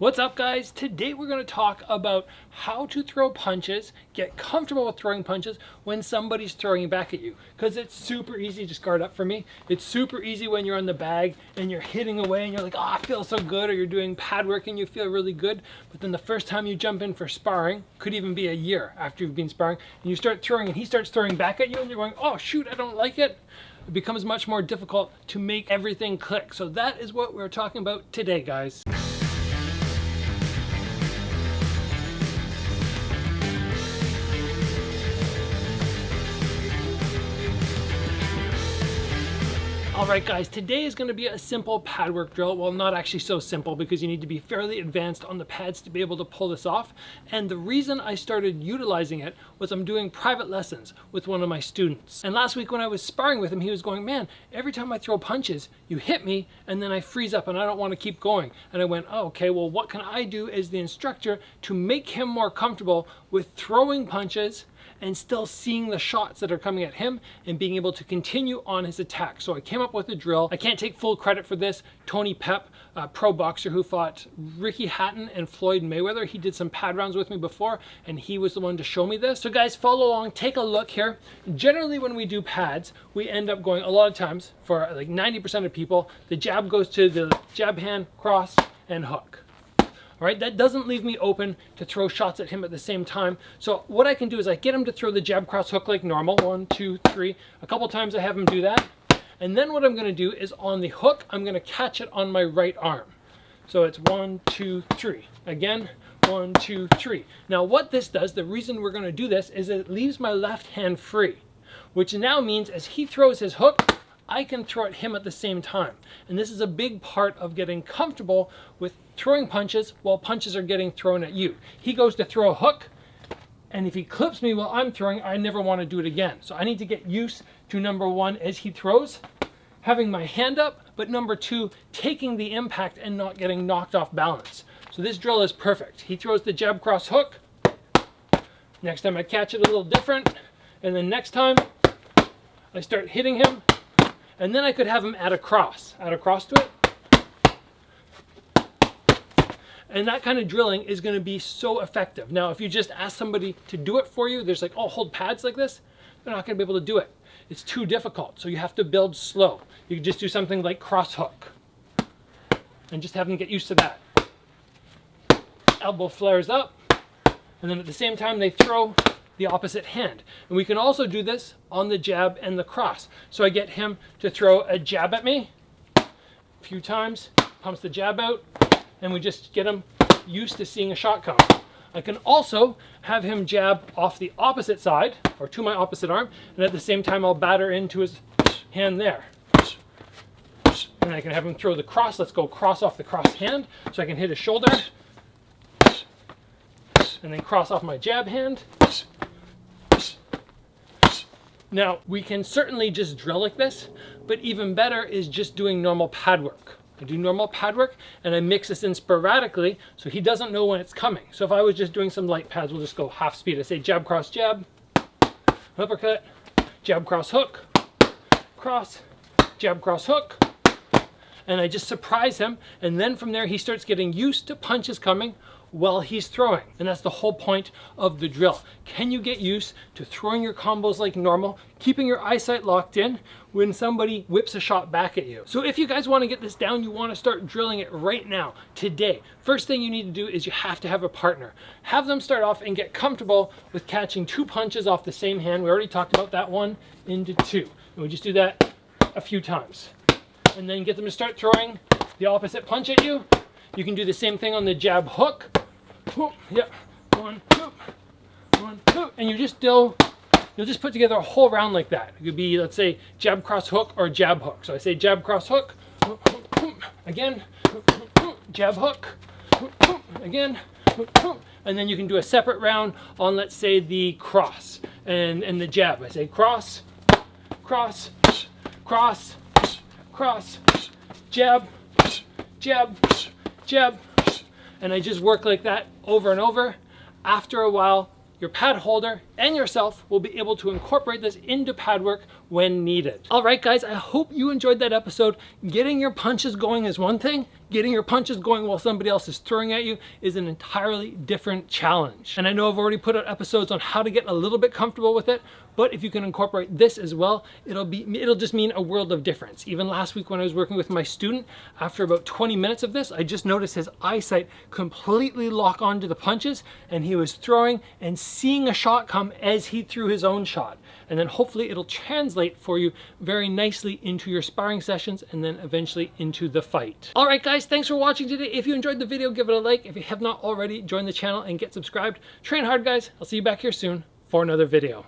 What's up, guys? Today we're going to talk about how to throw punches, get comfortable with throwing punches when somebody's throwing back at you. Because it's super easy, just guard up for me. It's super easy when you're on the bag and you're hitting away and you're like, oh, I feel so good, or you're doing pad work and you feel really good. But then the first time you jump in for sparring, could even be a year after you've been sparring, and you start throwing and he starts throwing back at you and you're going, oh shoot, I don't like it. It becomes much more difficult to make everything click. So that is what we're talking about today, guys. Alright guys, today is going to be a simple pad work drill. Well, not actually so simple, because you need to be fairly advanced on the pads to be able to pull this off. And the reason I started utilizing it was I'm doing private lessons with one of my students. And last week when I was sparring with him, he was going, man, every time I throw punches, you hit me and then I freeze up and I don't want to keep going. And I went, oh, okay, well, what can I do as the instructor to make him more comfortable with throwing punches and still seeing the shots that are coming at him and being able to continue on his attack. So I came up with a drill. I can't take full credit for this. Tony Pep, a pro boxer who fought Ricky Hatton and Floyd Mayweather, he did some pad rounds with me before, and he was the one to show me this. So guys, follow along, take a look here. Generally when we do pads, we end up going, a lot of times, for like 90% of people, the jab goes to the jab hand, cross, and hook. All right, that doesn't leave me open to throw shots at him at the same time. So what I can do is I get him to throw the jab cross hook like normal. 1, 2, 3. A couple times I have him do that. And then what I'm going to do is on the hook, I'm going to catch it on my right arm. So it's 1, 2, 3. Again, 1, 2, 3. Now what this does, the reason we're going to do this is it leaves my left hand free, which now means as he throws his hook, I can throw at him at the same time. And this is a big part of getting comfortable with throwing punches while punches are getting thrown at you. He goes to throw a hook, and if he clips me while I'm throwing, I never want to do it again. So I need to get used to, number one, as he throws, having my hand up, but number two, taking the impact and not getting knocked off balance. So this drill is perfect. He throws the jab cross hook. Next time I catch it a little different, and then next time I start hitting him. And then I could have him add a cross to it. And that kind of drilling is going to be so effective. Now, if you just ask somebody to do it for you, there's like, oh, hold pads like this, they're not going to be able to do it. It's too difficult. So you have to build slow. You can just do something like cross hook and just have them get used to that. Elbow flares up, and then at the same time they throw the opposite hand. And we can also do this on the jab and the cross. So I get him to throw a jab at me a few times, pumps the jab out, and we just get him used to seeing a shot come. I can also have him jab off the opposite side, or to my opposite arm, and at the same time I'll batter into his hand there. And I can have him throw the cross. Let's go cross off the cross hand, so I can hit his shoulder, and then cross off my jab hand. Now, we can certainly just drill like this, but even better is just doing normal pad work. I do normal pad work, and I mix this in sporadically, so he doesn't know when it's coming. So if I was just doing some light pads, we'll just go half speed. I say jab, cross, jab, uppercut, jab, cross, hook, cross, jab, cross, hook, and I just surprise him, and then from there he starts getting used to punches coming while he's throwing. And that's the whole point of the drill. Can you get used to throwing your combos like normal, keeping your eyesight locked in when somebody whips a shot back at you? So if you guys want to get this down, you want to start drilling it right now, today. First thing you need to do is you have to have a partner. Have them start off and get comfortable with catching 2 punches off the same hand. We already talked about that, 1 into 2. And we just do that a few times. And then get them to start throwing the opposite punch at you. You can do the same thing on the jab hook. Yeah, 1, 2, 1, 2, and you'll just put together a whole round like that. It could be, let's say, jab cross hook or jab hook. So I say jab cross hook, again, jab hook, again, and then you can do a separate round on, let's say, the cross and the jab. I say cross, cross, cross, cross, jab, jab, jab, and I just work like that over and over. After a while, your pad holder and yourself will be able to incorporate this into pad work when needed. All right, guys, I hope you enjoyed that episode. Getting your punches going is one thing. getting your punches going while somebody else is throwing at you is an entirely different challenge. And I know I've already put out episodes on how to get a little bit comfortable with it, but if you can incorporate this as well, it'll just mean a world of difference. Even last week when I was working with my student, after about 20 minutes of this, I just noticed his eyesight completely lock onto the punches, and he was throwing and seeing a shot come as he threw his own shot. And then hopefully it'll translate for you very nicely into your sparring sessions and then eventually into the fight. All right, guys, thanks for watching today. If you enjoyed the video, give it a like. If you have not already, join the channel and get subscribed. Train hard, guys. I'll see you back here soon for another video.